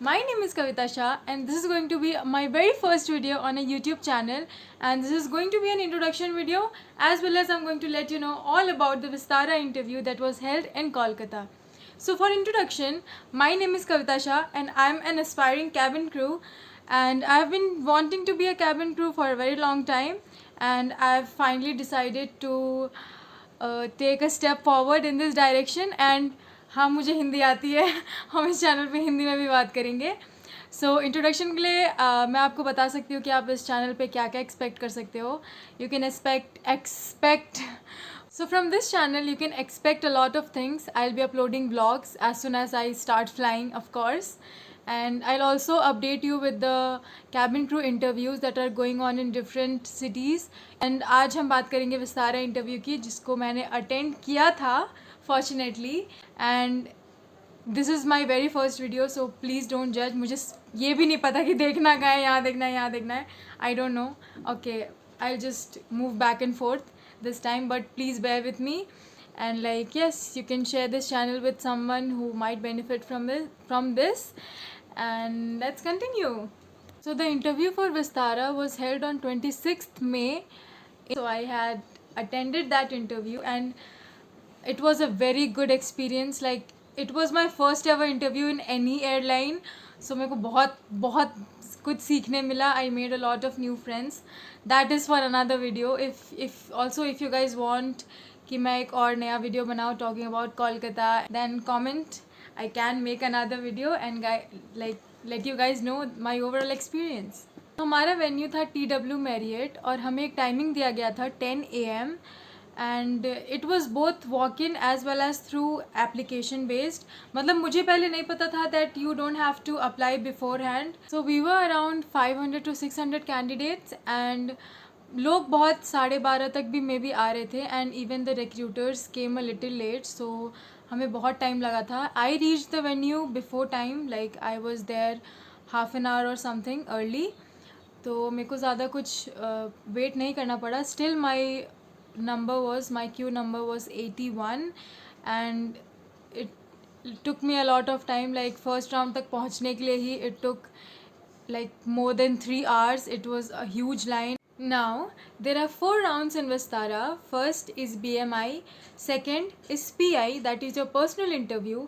My name is Kavita Shah and this is going to be my very first video on a YouTube channel, and this is going to be an introduction video as well as I'm going to let you know all about the Vistara interview that was held in Kolkata. So for introduction, my name is Kavita Shah and I'm an aspiring cabin crew, and I've been wanting to be a cabin crew for a very long time, and I've finally decided to take a step forward in this direction. And हाँ, मुझे हिंदी आती है हम इस channel पे हिंदी में भी बात करेंगे. सो इंट्रोडक्शन के लिए मैं आपको बता सकती हूँ कि आप इस चैनल पे क्या क्या एक्सपेक्ट कर सकते हो. You can expect So from this channel you can expect a lot of things. I'll be uploading vlogs as soon as I start flying, of course. And I'll also update you with the cabin crew interviews that are going on in different cities. And आज हम बात करेंगे Vistara interview की, जिसको मैंने attend किया था fortunately. And this is my very first video, so please don't जज. मुझे ये भी नहीं पता कि देखना कहाँ है, यहाँ देखना है, यहाँ देखना है. I don't know. Okay, I just move back and fourth this time, but please bear with me. And like, yes, you can share this channel with someone who might benefit from this. And let's continue. So the interview for Vistara was held on 26th May. So I had attended that interview and it was a very good experience. Like, it was my first ever interview in any airline. So मेरे को बहुत बहुत कुछ सीखने मिला. I made a lot of new friends. That is for another video. If you guys want कि मैं एक और नया वीडियो बनाऊँ talking about Kolkata, then comment. I can make another video and let you guys know my overall experience. हमारा venue था TW Marriott और हमें एक टाइमिंग दिया गया था 10 AM. And it was both walk in as well as through application based. मतलब मुझे पहले नहीं पता था that you don't have to apply beforehand. So we were around 500 to 600 candidates and लोग बहुत 12:30 तक भी मे बी आ रहे थे. And even the recruiters came a little late, so हमें बहुत टाइम लगा था. I reach the venue before time, like I was there half an hour और समथिंग अर्ली. तो मेरे को ज़्यादा कुछ वेट नहीं करना पड़ा. Still my queue number was 81 and it took me a lot of time. Like first round तक पहुँचने के लिए ही it took like more than 3 hours. It was a huge line. Now there are 4 rounds in Vistara. First is BMI, second is PI, that is your personal interview,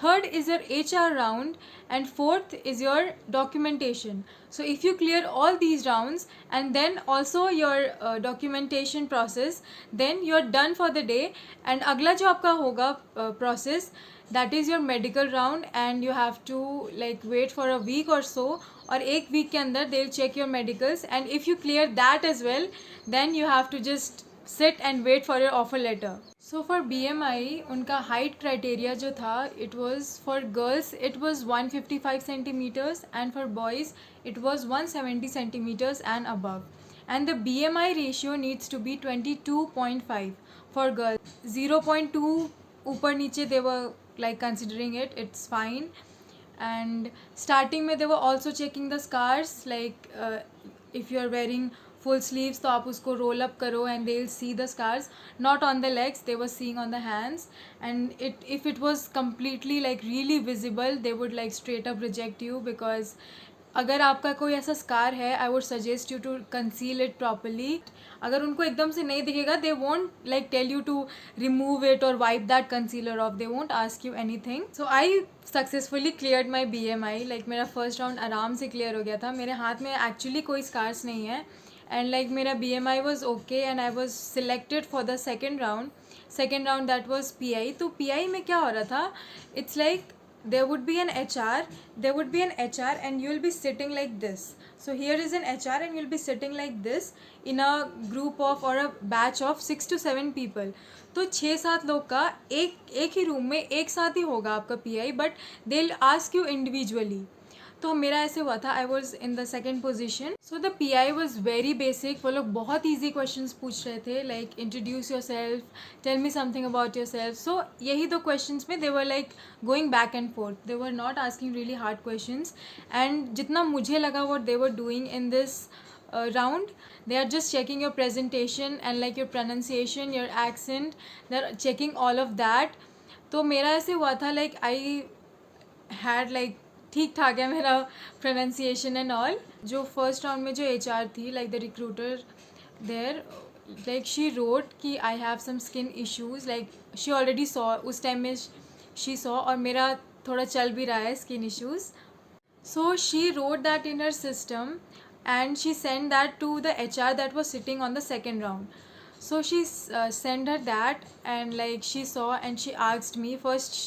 third is your HR round, and fourth is your documentation. So if you clear all these rounds and then also your documentation process, then you're done for the day. And अगला जो आपका होगा process, that is your medical round, and you have to like wait for a week or so, और एक week के अंदर they'll check your medicals, and if you clear that as well, then you have to just sit and wait for your offer letter. So for BMI उनका height criteria जो था, it was for girls it was 155 centimeters and for boys it was 170 centimeters and above. And the BMI ratio needs to be 22.5 for girls. 0.2 ऊपर नीचे they were like considering it's fine. And starting में they were also checking the scars, like if you are wearing full sleeves तो आप उसको roll up करो and they'll see the scars, not on the legs, they were seeing on the hands. And if it was completely like really visible, they would like straight up reject you, because अगर आपका कोई ऐसा scar है, I would suggest you to conceal it properly. अगर उनको एकदम से नहीं दिखेगा, they won't like tell you to remove it और wipe that concealer off. They won't ask you anything. So I successfully cleared my BMI. Like मेरा first round आराम से क्लियर हो गया था. मेरे हाथ में एक्चुअली कोई स्कार्स नहीं है, एंड लाइक मेरा BMI was okay and I was selected for the second round that was PI. तो PI में क्या हो रहा था, it's like there would be an HR and you will be sitting like this. So here is an HR and you will be sitting like this in a group of or a batch of 6 to 7 people. तो 6-7 लोग का एक ही room में एक साथ ही होगा आपका PI, but they'll ask you individually. तो मेरा ऐसे हुआ था, I was in the second position. So the PI was very basic. वो लोग बहुत ईजी क्वेश्चंस पूछ रहे थे, like introduce yourself, tell me something about yourself. So यही दो क्वेश्चंस में they were like going back and forth. They were not asking really hard questions. And जितना मुझे लगा what they were doing in this round, they are just checking your presentation and like your pronunciation, your accent, they are checking all of that. तो मेरा ऐसे हुआ था, like I had like ठीक ठाक है मेरा प्रोनाउंसिएशन एंड ऑल. जो फर्स्ट राउंड में जो HR थी, like the recruiter there, like she wrote कि I have some skin issues. Like she already saw, उस टाइम में शी सॉ, और मेरा थोड़ा चल भी रहा है skin issues. So she wrote that in her system and she sent that to the HR that was sitting on the second round. So she sent her that, and like she saw and she asked me first.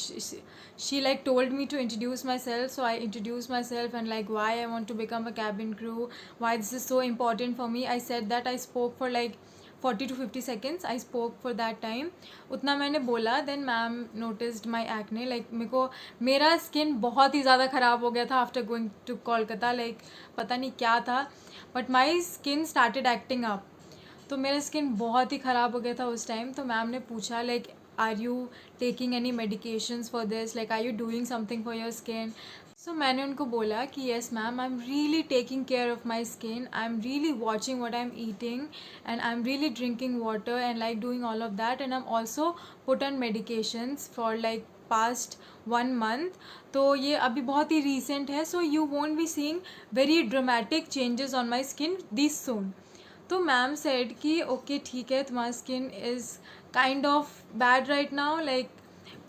She like told me to introduce myself. So I introduced myself and like why I want to become a cabin crew, why this is so important for me. I said that. I spoke for like 40 to 50 seconds. I spoke for that time. उतना मैंने बोला. Then ma'am noticed my acne. Like मेरे को मेरा skin बहुत ही ज़्यादा ख़राब हो गया था after going to Kolkata. Like पता नहीं क्या था, but my skin started acting up. तो मेरा स्किन बहुत ही ख़राब हो गया था उस टाइम. तो मैम ने पूछा like are you taking any medications for this, like are you doing something for your skin. So मैंने उनको बोला कि yes ma'am, I'm really taking care of my skin, I'm really watching what I'm eating and I'm really drinking water and like doing all of that, and I'm also put on medications for like past 1 month. तो ये अभी बहुत ही recent है. So you won't be seeing very dramatic changes on my skin this soon. तो ma'am said कि okay ठीक है, तुम्हारा skin is kind of bad right now. Like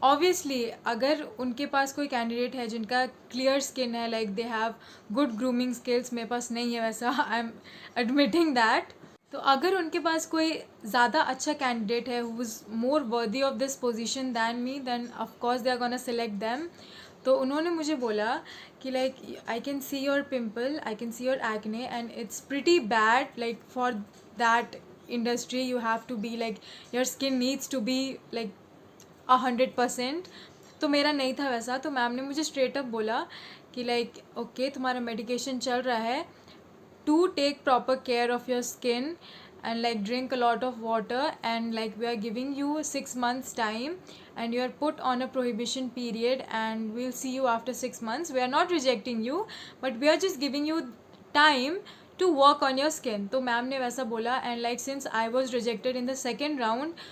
obviously अगर उनके पास कोई कैंडिडेट है जिनका क्लियर स्किन है, like they have good grooming skills, मेरे पास नहीं है वैसा, आई एम एडमिटिंग दैट. तो अगर उनके पास कोई ज़्यादा अच्छा कैंडिडेट है who is more worthy of this position than me, then of course they are gonna select them. तो उन्होंने मुझे बोला कि like I can see your pimple, I can see your acne and it's pretty bad. Like for that industry you have to be like your skin needs to be like 100%. तो मेरा नहीं था वैसा. तो मैम ने मुझे straight up बोला कि लाइक ओके तुम्हारा मेडिकेशन चल रहा है, to take proper care of your skin and like drink a lot of water, and like we are giving you 6 months time and you are put on a prohibition period and we'll see you after 6 months. We are not rejecting you but we are just giving you time to work on your skin. तो ma'am ने वैसा बोला. and like since I was rejected in the second round,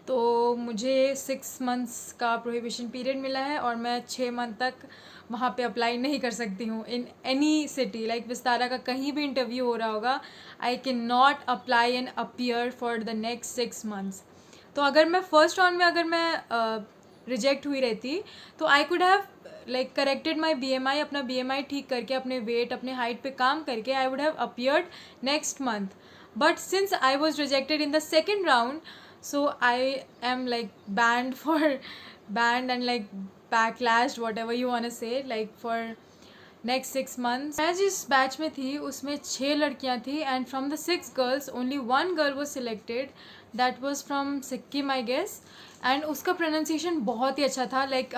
तो मुझे 6 months का prohibition period मिला है और मैं 6 मंथ तक वहाँ पे अप्लाई नहीं कर सकती हूँ in any city. Like Vistara का कहीं भी इंटरव्यू हो रहा होगा, I can not apply and appear for the next 6 months. तो अगर मैं फर्स्ट राउंड में अगर मैं रिजेक्ट हुई रहती तो I could have like corrected my BMI, अपना BMI ठीक करके, अपने वेट अपने हाइट पे काम करके I would have appeared next month. But since I was rejected in the second round, so I am like banned and like backlashed, whatever you want to say, like for next 6 months. मैं जिस batch में थी उसमें 6 लड़कियां थी and from the 6 girls only 1 girl was selected. that was from Sikkim I guess. and उसका pronunciation बहुत ही अच्छा था. like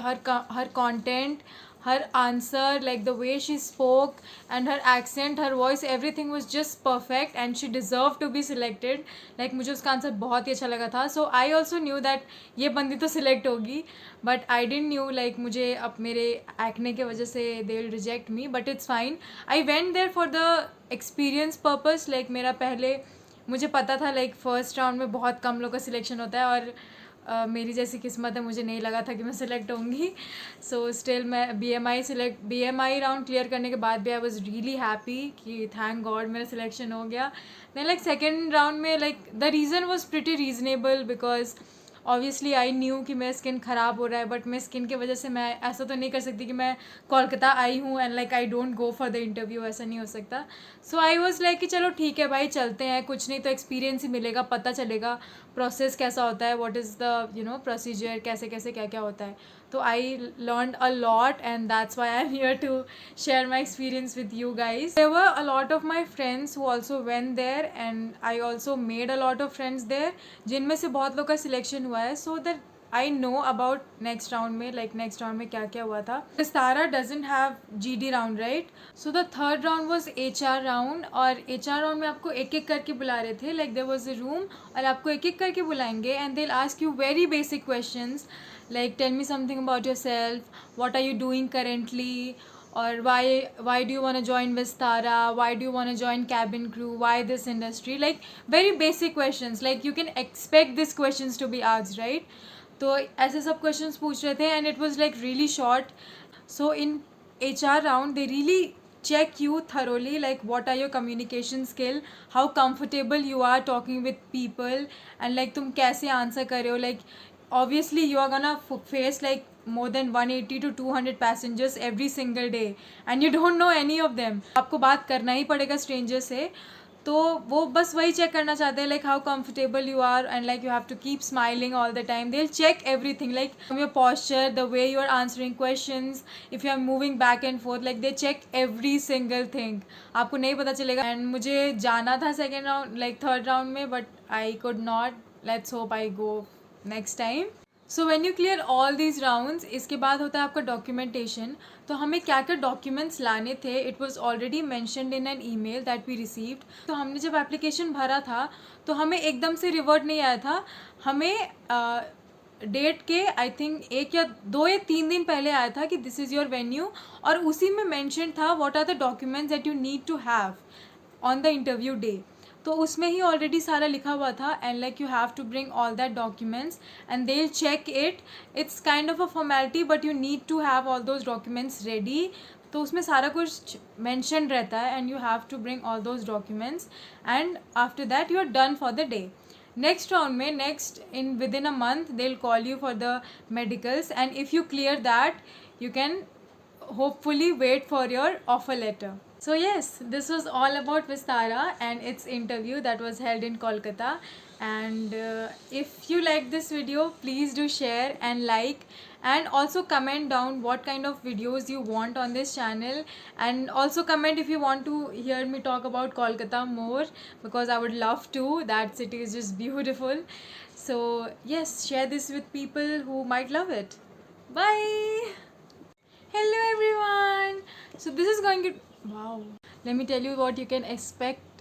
her content, her answer, like the way she spoke and her accent, her voice, everything was just perfect and she deserved to be selected. like मुझे उसका answer बहुत ही अच्छा लगा था. so I also knew that ये बंदी तो select होगी, but I didn't knew like मुझे अब मेरे acne के वजह से they will reject me, but it's fine. I went there for the experience purpose. like मेरा पहले मुझे पता था like फर्स्ट राउंड में बहुत कम लोग का सिलेक्शन होता है और मेरी जैसी किस्मत है, मुझे नहीं लगा था कि मैं सिलेक्ट होंगी. सो स्टिल मैं BMI राउंड क्लियर करने के बाद भी आई वॉज रियली हैप्पी कि थैंक गॉड मेरा सिलेक्शन हो गया. देन लाइक सेकेंड राउंड में like the reason was pretty reasonable because obviously I knew कि मेरा स्किन ख़राब हो रहा है, बट मैं स्किन की वजह से मैं ऐसा तो नहीं कर सकती कि मैं कोलकाता आई हूँ and like I don't go for the interview, ऐसा नहीं हो सकता. सो आई वॉज लाइक कि चलो ठीक है भाई चलते हैं, कुछ नहीं तो एक्सपीरियंस ही मिलेगा, पता चलेगा प्रोसेस कैसा होता है, व्हाट इज़ द प्रोसीजर, कैसे कैसे क्या क्या होता है. तो I learn a lot and that's why I am here to share my experience with you guys. There were a lot of my friends who also went there and I also made a lot of friends there, जिनमें से बहुत लोग का selection हुआ है. So that I know about next round में, like next round में क्या क्या हुआ था. Vistara doesn't have GD round right. So the third round was HR round, और HR राउंड में आपको एक एक करके बुला रहे थे. Like there was a room और आपको एक एक करके बुलाएंगे and they will ask you very basic questions like tell me something about yourself, what are you doing currently, or why do you want to join Vistara, why do you want to join cabin crew, why this industry, like very basic questions, like you can expect these questions to be asked right. तो ऐसे सब questions पूछ रहे थे and it was like really short. So in HR round, they really check you thoroughly, like what are your communication skill, how comfortable you are talking with people, and like तुम कैसे answer कर रहे हो. Like obviously you are gonna face like more than 180 to 200 passengers every single day and you don't know any of them. आपको बात करना ही पड़ेगा stranger से. तो वो बस वही चेक करना चाहते हैं, like how comfortable you are and like you have to keep smiling all the time. They will check everything, like from your posture, the way you are answering questions, if you are moving back and forth, like they check every single thing. आपको नहीं पता चलेगा. And मुझे जाना था second round like third round में, but I could not. Let's hope I go next time. So when you clear all these rounds, इसके बाद होता है आपका डॉक्यूमेंटेशन. तो हमें क्या क्या डॉक्यूमेंट्स लाने थे, it was already mentioned in an email that we received. तो हमने जब एप्लीकेशन भरा था तो हमें एकदम से रिवर्ट नहीं आया था. हमें डेट के आई थिंक 1 या 2 या 3 दिन पहले आया था कि दिस इज़ योर वेन्यू, और उसी में मैंशन था what are the documents that you need to have on the interview day. तो उसमें ही ऑलरेडी सारा लिखा हुआ था and like you have to bring all that documents and they will check it. It's kind of a formality but you need to have all those documents ready. तो उसमें सारा कुछ मैंशन रहता है and you have to bring all those documents and after that you are done for the day. Next round में next in within a month they will call you for the medicals and if you clear that you can hopefully wait for your offer letter. So yes, this was all about Vistara and its interview that was held in Kolkata. And if you like this video, please do share and like, and also comment down what kind of videos you want on this channel, and also comment if you want to hear me talk about Kolkata more, because I would love to. That city is just beautiful. So yes, share this with people who might love it. Bye. Hello everyone. So this is going to, wow, let me tell you what you can expect